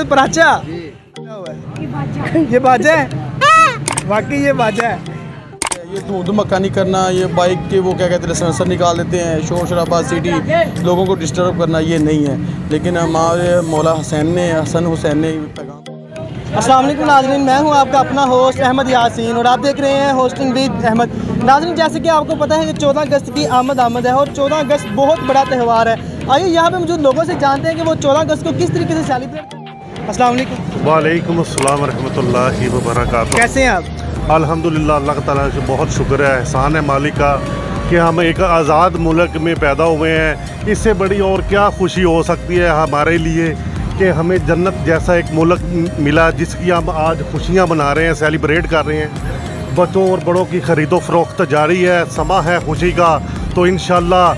अहमद पराचा। ये बाजा है, वाकई ये बाजा है। ये धूम धमक्का नहीं करना, ये बाइक के वो क्या कहते हैं लाइसेंस निकाल देते हैं, शोर शराबा सिटी लोगों को डिस्टर्ब करना, ये नहीं है। लेकिन हमारे मौला हसन हुसैन ने पैगाम। अस्सलाम वालेकुम नाज़रीन, मैं हूं आपका अपना होस्ट अहमद यासीन और आप देख रहे हैं होस्टिंग विद अहमद। नाज़रीन, जैसे कि आपको पता है कि 14 अगस्त की आमद है और 14 अगस्त बहुत बड़ा त्यौहार है। आइए यहाँ पे मौजूद लोगों से जानते हैं कि वो 14 अगस्त को किस तरीके से सेलिब्रेट। अस्सलाम वालेकुम। वालेकुम अस्सलाम रहमतुल्लाहि व बरकातहू। कैसे हैं आप? अल्हम्दुलिल्लाह, अल्लाह ताला से बहुत शुक्र है, एहसान है मालिक का कि हम एक आज़ाद मुल्क में पैदा हुए हैं। इससे बड़ी और क्या खुशी हो सकती है हमारे लिए कि हमें जन्नत जैसा एक मुल्क मिला जिसकी हम आज खुशियाँ मना रहे हैं, सेलिब्रेट कर रहे हैं। बच्चों और बड़ों की ख़रीदो फरोख्त जारी है, समा है खुशी का। तो इंशाअल्लाह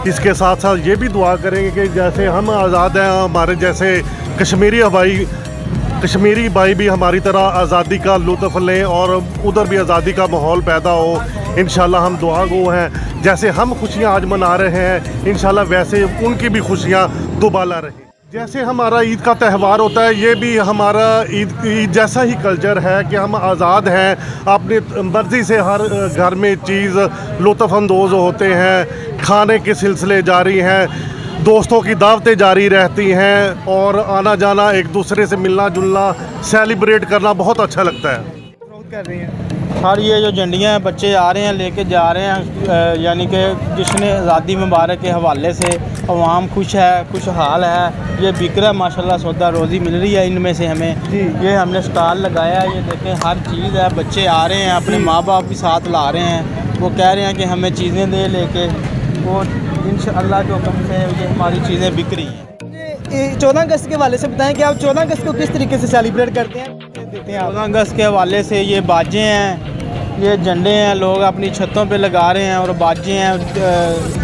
इसके साथ साथ ये भी दुआ करेंगे कि जैसे हम आज़ाद हैं, हमारे जैसे कश्मीरी भाई भी हमारी तरह आज़ादी का लुत्फ़ लें और उधर भी आज़ादी का माहौल पैदा हो। इंशाल्लाह हम दुआ गो हैं, जैसे हम खुशियाँ आज मना रहे हैं इंशाल्लाह वैसे उनकी भी खुशियाँ दुबाला रहें। जैसे हमारा ईद का त्यौहार होता है, ये भी हमारा ईद जैसा ही कल्चर है कि हम आज़ाद हैं, अपनी मर्ज़ी से हर घर में चीज़ लुत्फ़अंदोज़ होते हैं, खाने के सिलसिले जारी हैं, दोस्तों की दावतें जारी रहती हैं और आना जाना, एक दूसरे से मिलना जुलना, सेलिब्रेट करना बहुत अच्छा लगता है। कर रही हैं हर ये जो झंडियाँ हैं बच्चे आ रहे हैं लेके जा रहे हैं, यानी कि जिसने आज़ादी मुबारक के हवाले से अवाम खुश है, खुशहाल है। ये बिक रहा है माशाल्लाह, सौदा रोज़ी मिल रही है इनमें से हमें। ये हमने स्टॉल लगाया है, ये देखें हर चीज़ है। बच्चे आ रहे हैं, अपने माँ बाप भी साथ ला रहे हैं, वो कह रहे हैं कि हमें चीज़ें दे लेके, वो इंशाअल्लाह के हुक्म से ये हमारी चीज़ें बिक रही हैं। 14 अगस्त के हवाले से बताएं कि आप 14 अगस्त को किस तरीके से सेलिब्रेट करते हैं? 14 अगस्त के हवाले से ये बाजे हैं, ये झंडे हैं, लोग अपनी छतों पे लगा रहे हैं और बाजे हैं,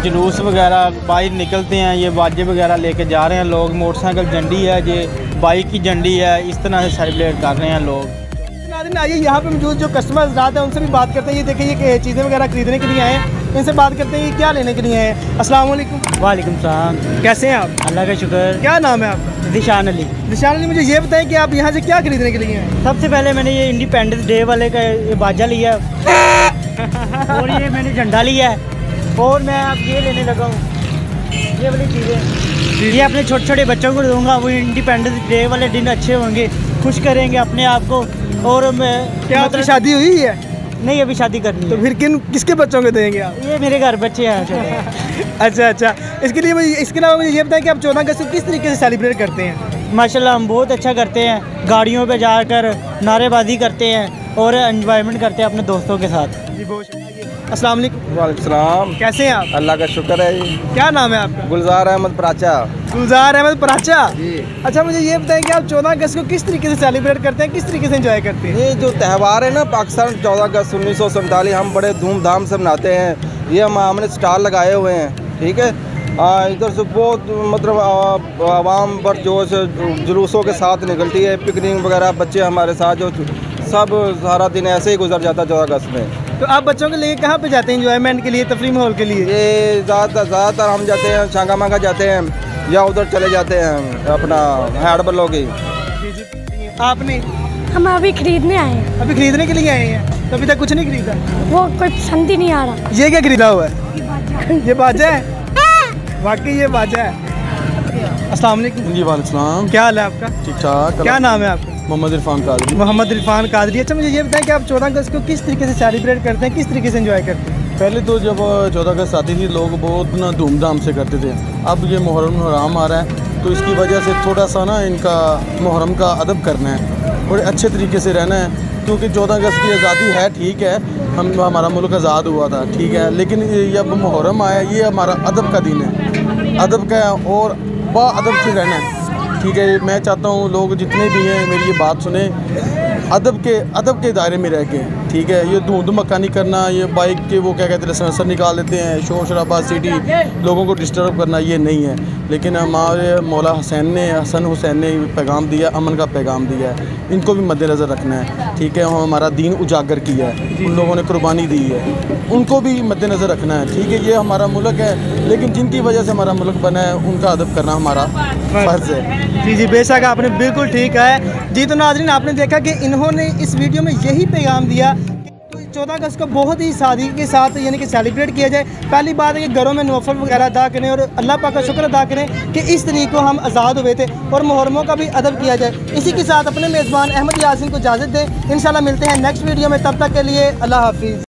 जुलूस वगैरह बाहर निकलते हैं, ये बाजे वगैरह लेके जा रहे हैं लोग। मोटरसाइकिल झंडी है, ये बाइक की झंडी है, इस तरह से सेलिब्रेट कर रहे हैं लोग। आइए यहाँ पे मौजूद जो कस्टमर हज़रात हैं उनसे भी बात करते हैं। ये देखिए ये चीज़ें वगैरह खरीदने के लिए आए हैं, इनसे बात करते हैं ये क्या लेने के लिए आए हैं। अस्सलाम वालेकुम। वालेकुम सलाम। कैसे हैं आप? अल्लाह का शुक्र। क्या नाम है आपका? दिशान अली। दिशान अली, मुझे ये बताएं कि आप यहाँ से क्या खरीदने के लिए हैं? सबसे पहले मैंने ये इंडिपेंडेंस डे वाले का ये बाजा लिया और ये मैंने झंडा लिया है और मैं अब ये लेने लगा हूँ, ये वाली चीज़ें। ये अपने छोटे छोटे बच्चों को दूंगा, वो इंडिपेंडेंस डे वाले दिन अच्छे होंगे, खुश करेंगे अपने आप को। और मैं क्या आपकी शादी हुई है? नहीं, अभी शादी करनी है। तो फिर किसके बच्चों को देंगे आप? ये मेरे घर बच्चे हैं। अच्छा, इसके अलावा मुझे ये बताएं कि आप 14 अगस्त को किस तरीके से सेलिब्रेट करते हैं? माशाल्लाह हम बहुत अच्छा करते हैं, गाड़ियों पे जाकर नारेबाजी करते हैं और एंजॉयमेंट करते हैं अपने दोस्तों के साथ। जी बहुत शुक्रिया। अस्सलाम वालेकुम। वालेकुम सलाम। कैसे हैं आप? अल्लाह का शुक्र है। क्या नाम है आपका? गुलजार अहमद पराचा। गुलजार अहमद पराचा जी। अच्छा, मुझे ये बताएं कि आप 14 अगस्त को किस तरीके से सेलिब्रेट करते हैं, किस तरीके से एंजॉय करते हैं? ये जो त्यौहार है ना पाकिस्तान 14 अगस्त 1947 हम बड़े धूमधाम से मनाते हैं। ये हमने स्टॉल लगाए हुए हैं, ठीक है। इधर से बहुत मतलब आवाम बरजोश जुलूसों के साथ निकलती है, पिकनिक वगैरह, बच्चे हमारे साथ जो सब सारा दिन ऐसे ही गुजर जाता है 14 अगस्त में। तो आप बच्चों को लेके कहाँ पे जाते हैं एंजॉयमेंट के लिए, तफरीह माहौल के लिए? ये ज़्यादातर हम जाते हैं शांगा मांगा जाते हैं या उधर चले जाते हैं अपना हैड बल्लोगी। आपने? हम अभी खरीदने आए हैं। अभी खरीदने के लिए आए हैं, तो अभी तक कुछ नहीं खरीदा? वो कोई पसंद ही नहीं आ रहा। ये क्या खरीदा हुआ है? ये बाजा है, वाकई ये बाजा है। अस्सलाम वालेकुम। जी वालेकुम सलाम। क्या हाल है आपका? ठीक ठाक। क्या नाम है आपका? मोहम्मद इरफान कादरी। मोहम्मद इरफान कादरी। अच्छा, मुझे ये बताएं कि आप 14 अगस्त को किस तरीके से सेलिब्रेट करते हैं, किस तरीके से एंजॉय करते हैं? पहले तो जब 14 अगस्त आती थी लोग बहुत ना धूमधाम से करते थे। अब ये मुहर्रम हराम आ रहा है तो इसकी वजह से थोड़ा सा ना इनका मुहर्रम का अदब करना है, बड़े अच्छे तरीके से रहना है। क्योंकि 14 अगस्त की आज़ादी है, ठीक है, हमारा मुल्क आज़ाद हुआ था, ठीक है, लेकिन जब मुहर्रम आया ये हमारा अदब का दिन है, अदब का और बाअदब से रहना है, ठीक है। मैं चाहता हूँ लोग जितने भी हैं मेरी ये बात सुने, अदब के दायरे में रह के, ठीक है। ये धूम धमक्का नहीं करना, ये बाइक के वो क्या कहते हैं लाइसेंसर निकाल देते हैं, शोर शराबा सिटी लोगों को डिस्टर्ब करना, ये नहीं है। लेकिन हमारे मौला हसन हुसैन ने पैगाम दिया, अमन का पैगाम दिया है, इनको भी मद्देनज़र रखना है, ठीक है। हमारा दीन उजागर किया है, उन लोगों ने कुर्बानी दी है, उनको भी मद्देनज़र रखना है, ठीक है। ये हमारा मुल्क है, लेकिन जिनकी वजह से हमारा मुल्क बना है उनका अदब करना हमारा फ़र्ज़ है। जी जी, बेशक आपने बिल्कुल ठीक है जी। तो नाज़रीन, आपने देखा कि इन्होंने इस वीडियो में यही पैगाम दिया कि 14 अगस्त को बहुत ही सादगी के साथ यानी कि सेलिब्रेट किया जाए। पहली बात है कि घरों में नौफल वगैरह अदा करें और अल्लाह पाक का शुक्र अदा करें कि इस तरीके को हम आज़ाद हुए थे, और मुहर्रमों का भी अदब किया जाए। इसी के साथ अपने मेज़बान अहमद यासीन को इजाज़त दें। इंशाल्लाह मिलते हैं नेक्स्ट वीडियो में, तब तक के लिए अल्लाह हाफिज़।